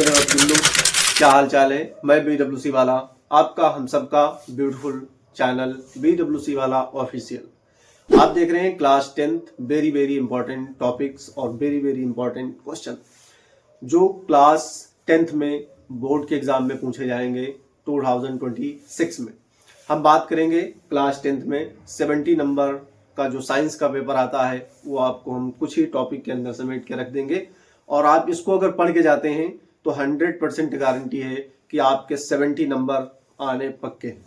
मेरे रसगुल्लो, क्या हाल चाल है। मैं BWC वाला, आपका हम सबका ब्यूटीफुल चैनल BWC वाला ऑफिशियल। आप देख रहे हैं class 10th very very important topics और वेरी वेरी इंपॉर्टेंट क्वेश्चन जो क्लास 10th में बोर्ड के एग्जाम में पूछे जाएंगे 2026 में। हम बात करेंगे क्लास 10th में 70 नंबर का जो साइंस का पेपर आता है वो आपको हम कुछ ही टॉपिक के अंदर समेट के रख देंगे और आप इसको अगर पढ़ के जाते हैं तो 100% गारंटी है कि आपके 70 नंबर आने पक्के हैं।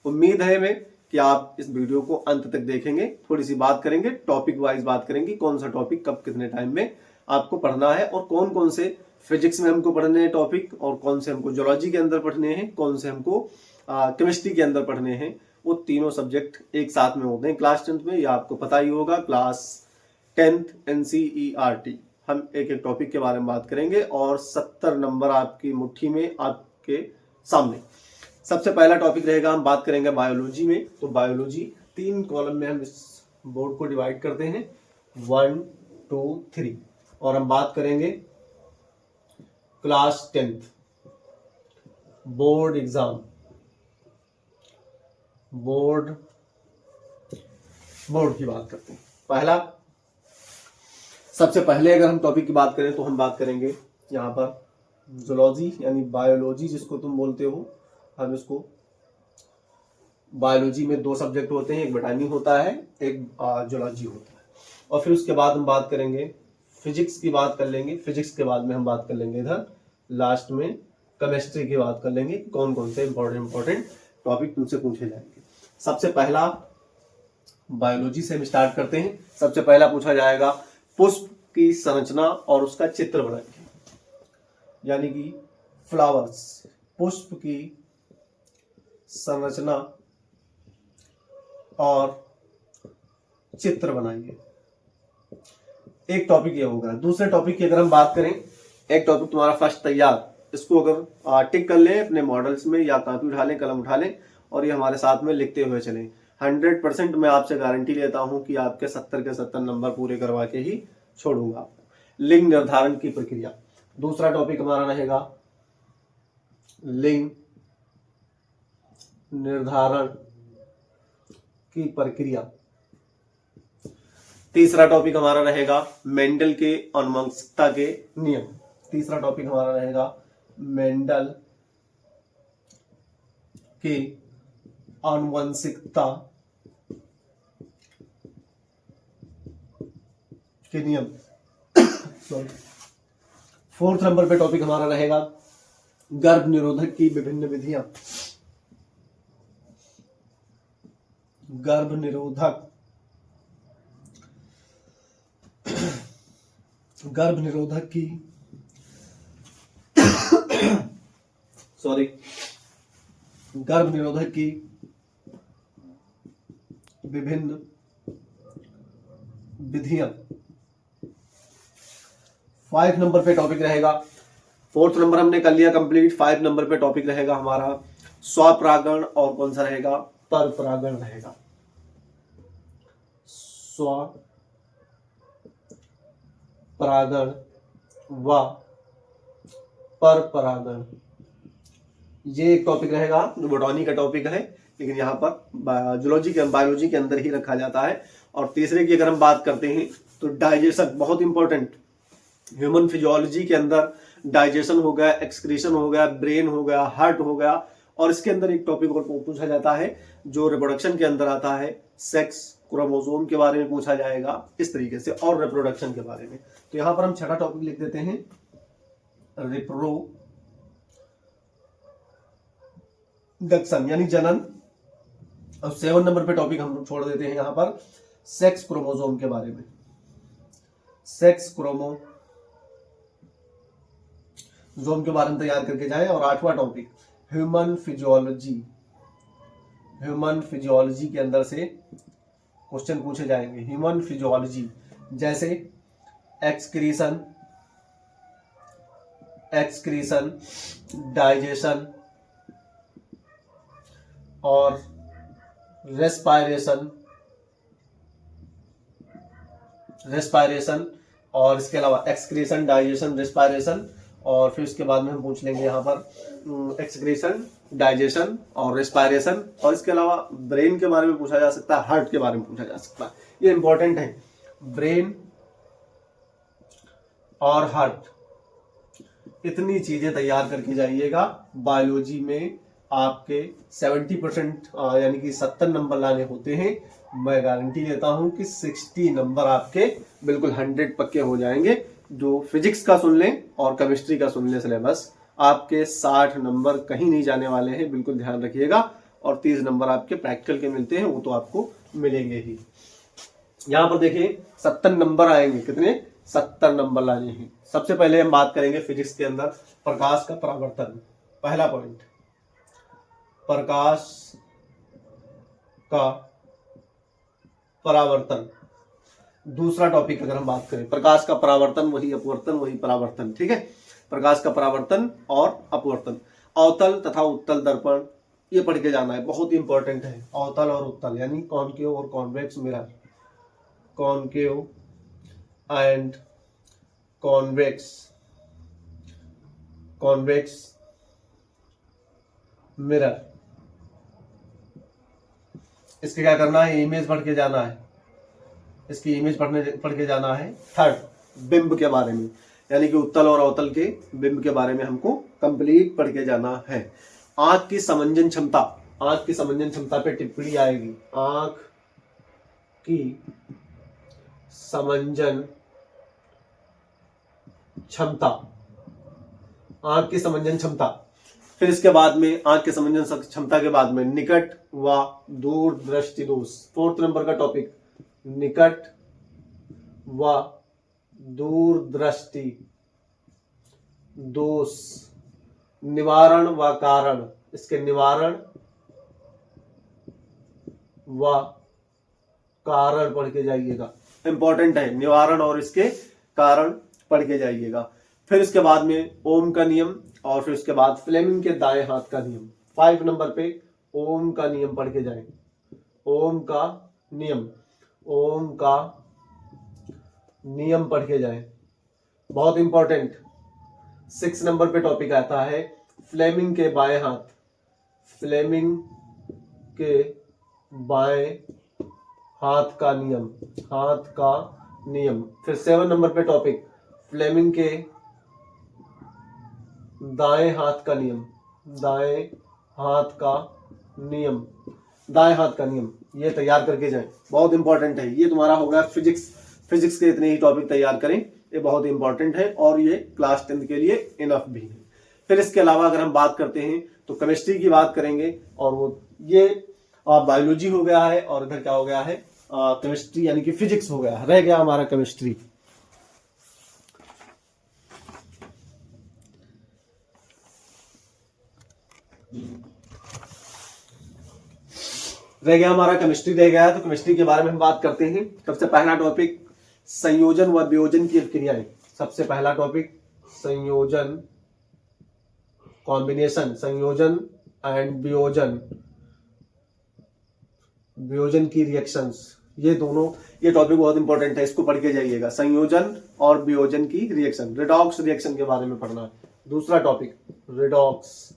उम्मीद है हमें कि आप इस वीडियो को अंत तक देखेंगे। थोड़ी सी बात करेंगे, टॉपिक वाइज बात करेंगे, कौन सा टॉपिक कब कितने टाइम में आपको पढ़ना है और कौन कौन से फिजिक्स में हमको पढ़ने हैं टॉपिक और कौन से हमको जूलॉजी के अंदर पढ़ने हैं, कौन से हमको केमिस्ट्री के अंदर पढ़ने हैं। वो तीनों सब्जेक्ट एक साथ में होते हैं क्लास 10th में, ये आपको पता ही होगा। क्लास 10th NCERT हम एक एक टॉपिक के बारे में बात करेंगे और 70 नंबर आपकी मुट्ठी में, आपके सामने। सबसे पहला टॉपिक रहेगा, हम बात करेंगे बायोलॉजी में। तो बायोलॉजी 3 कॉलम में हम इस बोर्ड को डिवाइड करते हैं 1 2 3 और हम बात करेंगे class 10th board exam, board की बात करते हैं। पहला, सबसे पहले अगर हम टॉपिक की बात करें तो हम बात करेंगे यहाँ पर जूलॉजी यानी बायोलॉजी जिसको तुम बोलते हो। हम इसको बायोलॉजी में 2 सब्जेक्ट होते हैं, एक बॉटनी होता है, एक जूलॉजी होता है। और फिर उसके बाद हम बात करेंगे फिजिक्स की बात कर लेंगे। फिजिक्स के बाद में हम बात कर लेंगे इधर लास्ट में केमिस्ट्री की बात कर लेंगे, कौन कौन से इंपॉर्टेंट टॉपिक तुमसे पूछे जाएंगे। सबसे पहला बायोलॉजी से हम स्टार्ट करते हैं। सबसे पहला पूछा जाएगा पुष्प की संरचना और उसका चित्र बनाइए, यानी कि फ्लावर्स, पुष्प की संरचना और चित्र बनाइए। एक टॉपिक ये होगा। दूसरे टॉपिक की अगर हम बात करें, एक टॉपिक तुम्हारा फर्स्ट तैयार, इसको अगर टिक कर लें अपने मॉडल्स में या कॉपी उठा लें, कलम उठा लें और ये हमारे साथ में लिखते हुए चलें। 100% मैं आपसे गारंटी लेता हूं कि आपके 70 के 70 नंबर पूरे करवा के ही छोड़ूंगा। लिंग निर्धारण की प्रक्रिया दूसरा टॉपिक हमारा रहेगा, लिंग निर्धारण की प्रक्रिया। तीसरा टॉपिक हमारा रहेगा मेंडल के आनुवंशिकता के नियम। तीसरा टॉपिक हमारा रहेगा मेंडल के आनुवंशिकता के नियम। सॉरी। 4th नंबर पे टॉपिक हमारा रहेगा गर्भ निरोधक की विभिन्न विधियां। गर्भ निरोधक की गर्भ निरोधक की विभिन्न विधियां। 5 नंबर पे टॉपिक रहेगा, 4th नंबर हमने कर लिया कंप्लीट। 5 नंबर पे टॉपिक रहेगा हमारा स्वपरागण और कौन सा रहेगा, परपरागण रहेगा। स्वपरागण व परपरागण, ये एक टॉपिक रहेगा जो बॉटनी का टॉपिक है, लेकिन यहाँ पर बायोलॉजी के अंदर ही रखा जाता है। और तीसरे की अगर हम बात करते हैं तो डाइजेशन, बहुत इंपॉर्टेंट। ह्यूमन फिजियोलॉजी के अंदर डाइजेशन हो गया, एक्सक्रीशन हो गया, ब्रेन हो गया, हार्ट हो गया। और इसके अंदर एक टॉपिक और पूछा जाता है जो रिप्रोडक्शन के अंदर आता है, सेक्स, क्रोमोसोम के बारे में पूछा जाएगा इस तरीके से, और रिप्रोडक्शन के बारे में। तो यहाँ पर हम छठा टॉपिक लिख देते हैं रिप्रोडक्शन यानी जनन। और 7 नंबर पे टॉपिक हम छोड़ देते हैं यहाँ पर सेक्स क्रोमोसोम के बारे में। सेक्स क्रोमोसोम के बारे में तैयार करके जाए। और 8वां topic human physiology. Human physiology के अंदर से क्वेश्चन पूछे जाएंगे। ह्यूमन फिजियोलॉजी जैसे एक्सक्रीशन, डाइजेशन और रेस्पायरेशन और इसके अलावा एक्सक्रीशन, डाइजेशन, रेस्पायरेशन और फिर उसके बाद में हम पूछ लेंगे यहाँ पर एक्सक्रीशन, डाइजेशन और रेस्पायरेशन, और इसके अलावा ब्रेन के बारे में पूछा जा सकता है, हार्ट के बारे में पूछा जा सकता है। ये इंपॉर्टेंट है, ब्रेन और हार्ट, इतनी चीजें तैयार करके जाइएगा। बायोलॉजी में आपके 70% यानी कि 70 नंबर लाने होते हैं। मैं गारंटी देता हूं कि 60 नंबर आपके बिल्कुल 100 पक्के हो जाएंगे। जो फिजिक्स का सुन लें और केमिस्ट्री का सुन लें सिलेबस, आपके 60 नंबर कहीं नहीं जाने वाले हैं, बिल्कुल ध्यान रखिएगा। और 30 नंबर आपके प्रैक्टिकल के मिलते हैं, वो तो आपको मिलेंगे ही। यहाँ पर देखिए 70 नंबर आएंगे, कितने? 70 नंबर लाने हैं। सबसे पहले हम बात करेंगे फिजिक्स के अंदर प्रकाश का परावर्तन, पहला पॉइंट, प्रकाश का परावर्तन। दूसरा टॉपिक अगर हम बात करें, प्रकाश का परावर्तन वही अपवर्तन वही परावर्तन, ठीक है। प्रकाश का परावर्तन और अपवर्तन। अवतल तथा उत्तल दर्पण, ये पढ़ के जाना है, बहुत इंपॉर्टेंट है। अवतल और उत्तल यानी कॉनकेव और convex mirror, concave and convex, convex mirror, इसके क्या करना है? इमेज पढ़ के जाना है, इसकी इमेज पढ़ के जाना है। थर्ड, बिंब के बारे में, यानी कि उत्तल और अवतल के बिंब के बारे में हमको कंप्लीट पढ़ के जाना है। आंख की समंजन क्षमता, आंख की समंजन क्षमता पे टिप्पणी आएगी। आंख की समंजन क्षमता, आंख की समंजन क्षमता। फिर इसके बाद में आंख के समंजन क्षमता के बाद में निकट व दूर दृष्टि दोष, 4th नंबर का टॉपिक, निकट व दूर दृष्टि दोष, निवारण व कारण, इसके निवारण व कारण पढ़ के जाइएगा, इंपॉर्टेंट है। निवारण और इसके कारण पढ़ के जाइएगा। फिर इसके बाद में ओम का नियम, और फिर उसके बाद फ्लेमिंग के दाएं हाथ का नियम। 5 नंबर पे ओम का नियम पढ़ के जाएं, ओम का नियम, ओम का नियम पढ़ के जाएं, बहुत इंपॉर्टेंट। 6 नंबर पे टॉपिक आता है फ्लेमिंग के बाएं हाथ, फ्लेमिंग के बाएं हाथ का नियम, हाथ का नियम। फिर 7 नंबर पे टॉपिक फ्लेमिंग के दाएं हाथ का नियम, दाएं हाथ का नियम, दाएं हाथ का नियम, ये तैयार करके जाएं, बहुत इंपॉर्टेंट है। ये तुम्हारा हो गया फिजिक्स, फिजिक्स के इतने ही टॉपिक तैयार करें, ये बहुत इंपॉर्टेंट है और ये क्लास 10 के लिए इनफ भी है। फिर इसके अलावा अगर हम बात करते हैं तो केमिस्ट्री की बात करेंगे, और वो ये बायोलॉजी हो गया है, और इधर क्या हो गया है? केमिस्ट्री यानी कि फिजिक्स हो गया, रह गया हमारा केमिस्ट्री। रह गया हमारा केमिस्ट्री, रह गया है, तो केमिस्ट्री के बारे में हम बात करते हैं। सबसे पहला टॉपिक संयोजन व वियोजन की क्रियाएं। सबसे पहला टॉपिक संयोजन, कॉम्बिनेशन, संयोजन एंड वियोजन, वियोजन की रिएक्शंस, ये दोनों, ये टॉपिक बहुत इंपॉर्टेंट है, इसको पढ़ के जाइएगा। संयोजन और वियोजन की रिएक्शन, रिडॉक्स रिएक्शन के बारे में पढ़ना है। दूसरा टॉपिक रिडॉक्स,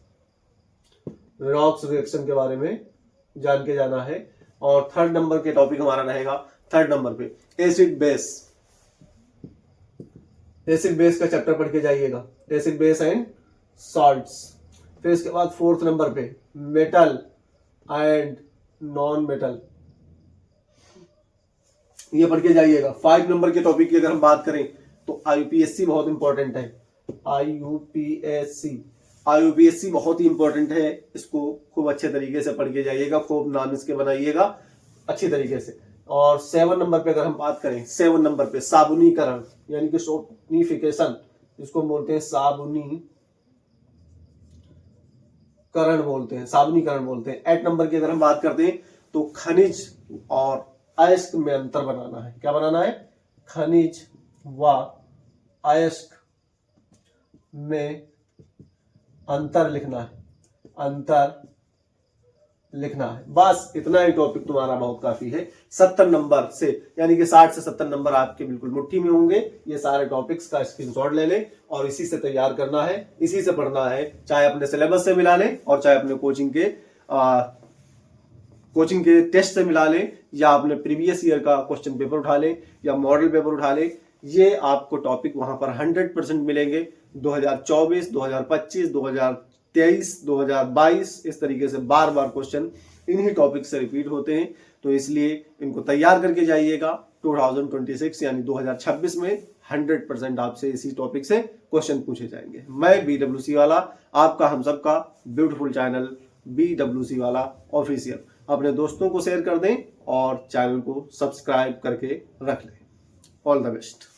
रिडॉक्स रिएक्शन के बारे में जान के जाना है। और 3rd नंबर के टॉपिक हमारा रहेगा 3rd नंबर पे एसिड बेस, एसिड बेस का चैप्टर पढ़ के जाइएगा, एसिड बेस एंड सॉल्ट्स। फिर इसके बाद 4th नंबर पे मेटल एंड नॉन मेटल, ये पढ़ के जाइएगा। 5 नंबर के टॉपिक की अगर हम बात करें तो आईयूपीएससी बहुत इंपॉर्टेंट है, आईयूपीएससी, आईयूपीएससी बहुत ही इंपॉर्टेंट है, इसको खूब अच्छे तरीके से पढ़ के जाइएगा, खूब नाम इसके बनाइएगा अच्छी तरीके से। और 7 नंबर पे अगर हम बात करें, 7 नंबर पे साबुनीकरण यानी कि सोनिफिकेशन, जिसको बोलते हैं साबुनीकरण बोलते हैं, साबुनीकरण बोलते हैं। 8 नंबर की अगर हम बात करते हैं तो खनिज और अयस्क में अंतर बनाना है। क्या बनाना है? खनिज व अयस्क में अंतर लिखना है, अंतर लिखना है। बस इतना ही टॉपिक तुम्हारा बहुत काफी है। 70 नंबर से, यानी कि 60 से 70 नंबर आपके बिल्कुल मुट्ठी में होंगे। ये सारे टॉपिक्स का स्क्रीनशॉट ले लें और इसी से तैयार करना है, इसी से पढ़ना है, चाहे अपने सिलेबस से मिला लें और चाहे अपने कोचिंग के टेस्ट से मिला लें, या अपने प्रीवियस ईयर का क्वेश्चन पेपर उठा लें या मॉडल पेपर उठा लें। ये आपको टॉपिक वहां पर 100% मिलेंगे। 2024, 2025, 2023, 2022 इस तरीके से बार बार क्वेश्चन इन्हीं टॉपिक से रिपीट होते हैं। तो इसलिए इनको तैयार करके जाइएगा। 2026 यानी 2026 में 100% आपसे इसी टॉपिक से क्वेश्चन पूछे जाएंगे। मैं BWC वाला, आपका हम सबका ब्यूटीफुल चैनल BWC वाला ऑफिशियल, अपने दोस्तों को शेयर कर दें और चैनल को सब्सक्राइब करके रख लें। All the best.